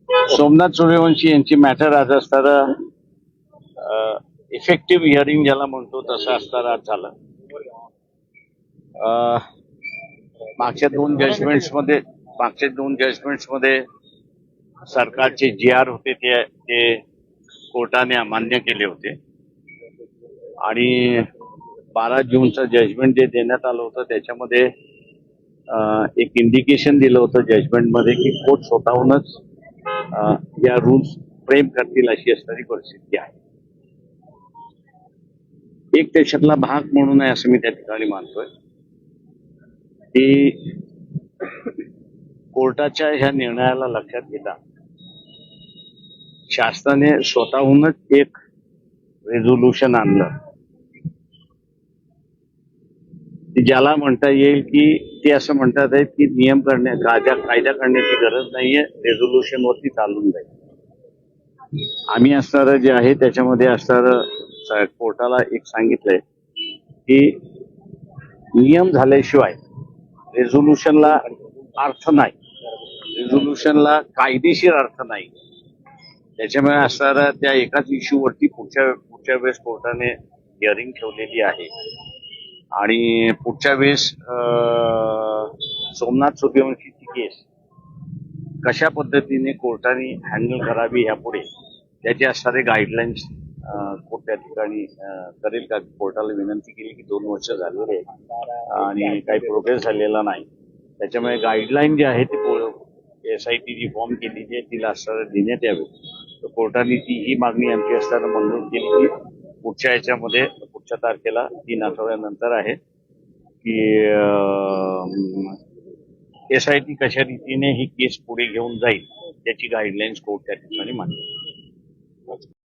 सोमनाथ सूर्यवंशी यांची मॅटर आज असताना इफेक्टिव्ह हिअरिंग ज्याला म्हणतो तसं असताना आज झालं. मागच्या दोन जजमेंट्समध्ये सरकारचे जी आर होते ते कोर्टाने अमान्य केले होते आणि 12 जूनचं जजमेंट जे देण्यात आलं होतं त्याच्यामध्ये एक इंडिकेशन दिलं होतं जजमेंटमध्ये की कोर्ट स्वतःहूनच या रूल्स फ्रेम करतील अशी असणारी परिस्थिती आहे. एक त्याच्यातला भाग म्हणून आहे असं मी त्या ठिकाणी मानतोय की कोर्टाच्या ह्या निर्णयाला लक्षात घेता शासनाने स्वतःहूनच एक रेझोल्युशन आणलं की ज्याला म्हणता येईल की ते असं म्हणतात आहेत की कायदा करण्याची गरज नाहीये, रेझोल्युशन वरती चालून जाईल. आम्ही असणारं जे आहे त्याच्यामध्ये असणारं कोर्टाला एक सांगितलंय की नियम झाल्याशिवाय रेझोल्युशनला अर्थ नाही, रेझोल्युशनला कायदेशीर अर्थ नाही. त्याच्यामुळे असणारा त्या एकाच इश्यूवरती पुढच्या वेळेस कोर्टाने हिअरिंग ठेवलेली आहे आणि पुढच्या वेळेस सोमनाथ सूर्यवंशीची केस कशा पद्धतीने कोर्टाने हँडल करावी यापुढे त्याचे असणारे गाईडलाईन्स कोर्ट त्या ठिकाणी करेल का. कोर्टाला विनंती केली की 2 वर्ष झालेले आणि काही प्रोग्रेस झालेला नाही. त्याच्यामुळे गाईडलाईन जे आहे ते SIT जी फॉर्म केली आहे तिला असणारं देण्यात यावे. तर कोर्टाने ही मागणी आमची असताना मंजूर केली की पुढच्या तारखेला 3 आठवड्यानंतर आहे की SIT कशा रीतीने ही केस पुढे घेऊन जाईल त्याची गाईडलाईन्स कोर्ट त्या ठिकाणी मांडेल.